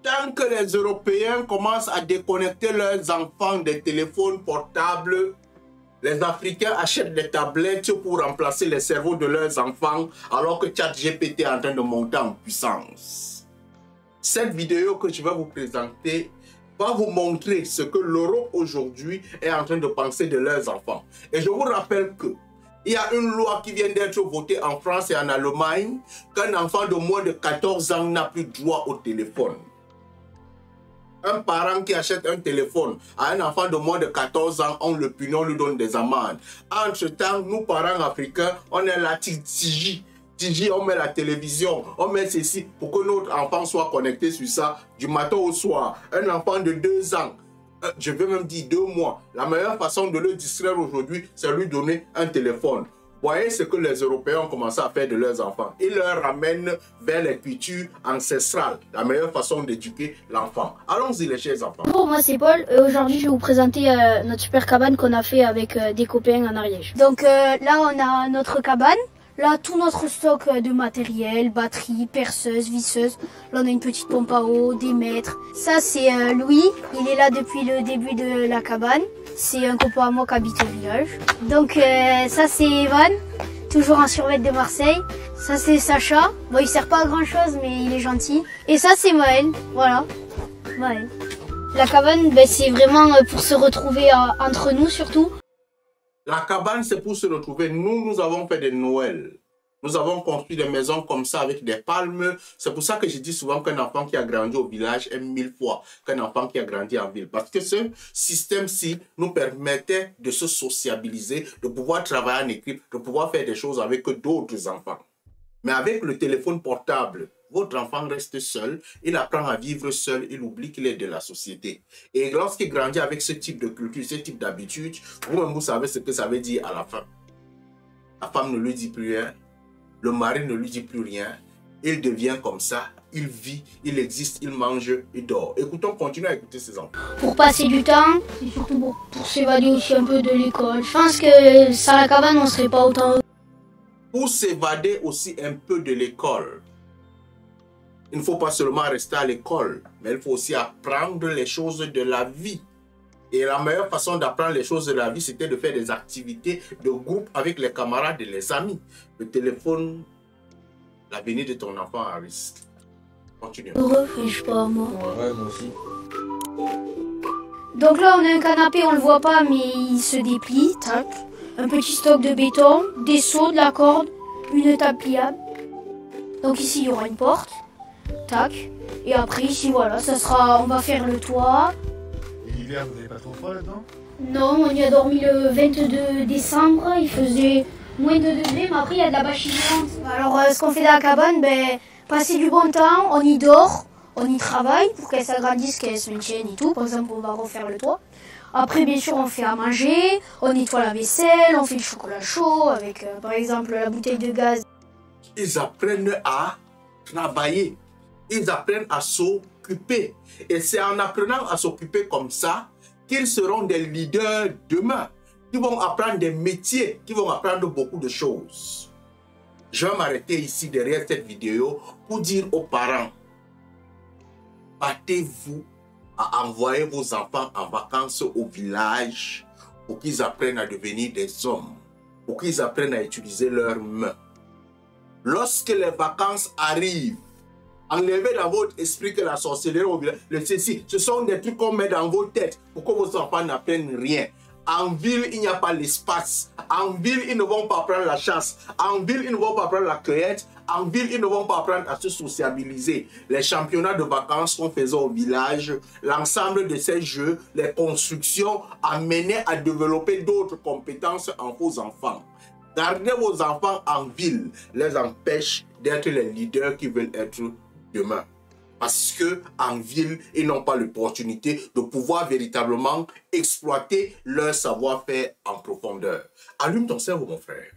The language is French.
temps que les Européens commencent à déconnecter leurs enfants des téléphones portables, les Africains achètent des tablettes pour remplacer les cerveaux de leurs enfants alors que ChatGPT est en train de monter en puissance. Cette vidéo que je vais vous présenter va vous montrer ce que l'Europe aujourd'hui est en train de penser de leurs enfants. Et je vous rappelle que il y a une loi qui vient d'être votée en France et en Allemagne qu'un enfant de moins de 14 ans n'a plus droit au téléphone. Un parent qui achète un téléphone à un enfant de moins de 14 ans, on le punit, on lui donne des amendes. Entre-temps, nous, parents africains, on est là, tiji, on met la télévision, on met ceci pour que notre enfant soit connecté sur ça du matin au soir. Un enfant de 2 ans, je vais même dire 2 mois, la meilleure façon de le distraire aujourd'hui, c'est lui donner un téléphone. Voyez ce que les Européens ont commencé à faire de leurs enfants. Ils leur ramènent vers les cultures ancestrales, la meilleure façon d'éduquer l'enfant. Allons-y les chers enfants. Bonjour, moi c'est Paul. Aujourd'hui je vais vous présenter notre super cabane qu'on a fait avec des copains en Ariège. Donc là on a notre cabane. Là, tout notre stock de matériel, batterie, perceuse, visseuse. Là, on a une petite pompe à eau, des mètres. Ça, c'est Louis. Il est là depuis le début de la cabane. C'est un copain à moi qui habite au village. Donc, ça, c'est Evan, toujours un survêt de Marseille. Ça, c'est Sacha. Bon, il sert pas à grand chose, mais il est gentil. Et ça, c'est Maël. Voilà, Maël. La cabane, ben, c'est vraiment pour se retrouver entre nous, surtout. La cabane, c'est pour se retrouver. Nous avons fait des Noëls. Nous avons construit des maisons comme ça avec des palmes. C'est pour ça que je dis souvent qu'un enfant qui a grandi au village aime 1000 fois qu'un enfant qui a grandi en ville. Parce que ce système-ci nous permettait de se sociabiliser, de pouvoir travailler en équipe, de pouvoir faire des choses avec d'autres enfants. Mais avec le téléphone portable, votre enfant reste seul, il apprend à vivre seul, il oublie qu'il est de la société. Et lorsqu'il grandit avec ce type de culture, ce type d'habitude, vous-même vous savez ce que ça veut dire à la fin. La femme ne lui dit plus rien, le mari ne lui dit plus rien, il devient comme ça, il vit, il existe, il mange, il dort. Écoutons, continuons à écouter ces enfants. Pour passer du temps, et surtout pour s'évader aussi un peu de l'école. Je pense que sans la cabane, on ne serait pas autant... Pour s'évader aussi un peu de l'école. Il ne faut pas seulement rester à l'école, mais il faut aussi apprendre les choses de la vie. Et la meilleure façon d'apprendre les choses de la vie, c'était de faire des activités de groupe avec les camarades et les amis. Le téléphone, l'avenir de ton enfant à risque. Continue. Heureux, je sais pas moi. Ouais, moi aussi. Donc là, on a un canapé, on le voit pas, mais il se déplie, tac. Un petit stock de béton, des seaux, de la corde, une table pliable. Donc ici, il y aura une porte. Tac. Et après, ici, voilà, ça sera... On va faire le toit. Et l'hiver, vous n'avez pas trop froid là-dedans? Non, on y a dormi le 22 décembre. Il faisait moins de 2 degrés, mais après, il y a de la bâche géante. Alors, ce qu'on fait dans la cabane, ben, passer du bon temps, on y dort, on y travaille pour qu'elle s'agrandisse, qu'elle se maintienne et tout. Par exemple, on va refaire le toit. Après, bien sûr, on fait à manger, on nettoie la vaisselle, on fait le chocolat chaud avec, par exemple, la bouteille de gaz. Ils apprennent à travailler. Ils apprennent à s'occuper. Et c'est en apprenant à s'occuper comme ça qu'ils seront des leaders demain. Qui vont apprendre des métiers, qui vont apprendre beaucoup de choses. Je vais m'arrêter ici derrière cette vidéo pour dire aux parents, battez-vous à envoyer vos enfants en vacances au village pour qu'ils apprennent à devenir des hommes, pour qu'ils apprennent à utiliser leurs mains. Lorsque les vacances arrivent, enlevez dans votre esprit que la sorcellerie au village, ce sont des trucs qu'on met dans vos têtes pour que vos enfants n'apprennent rien. En ville, il n'y a pas l'espace. En ville, ils ne vont pas apprendre la chasse. En ville, ils ne vont pas apprendre la cueillette. En ville, ils ne vont pas apprendre à se sociabiliser. Les championnats de vacances qu'on faisait au village, l'ensemble de ces jeux, les constructions amenaient à développer d'autres compétences en vos enfants. Garder vos enfants en ville les empêche d'être les leaders qui veulent être demain. Parce qu'en ville, ils n'ont pas l'opportunité de pouvoir véritablement exploiter leur savoir-faire en profondeur. Allume ton cerveau, mon frère.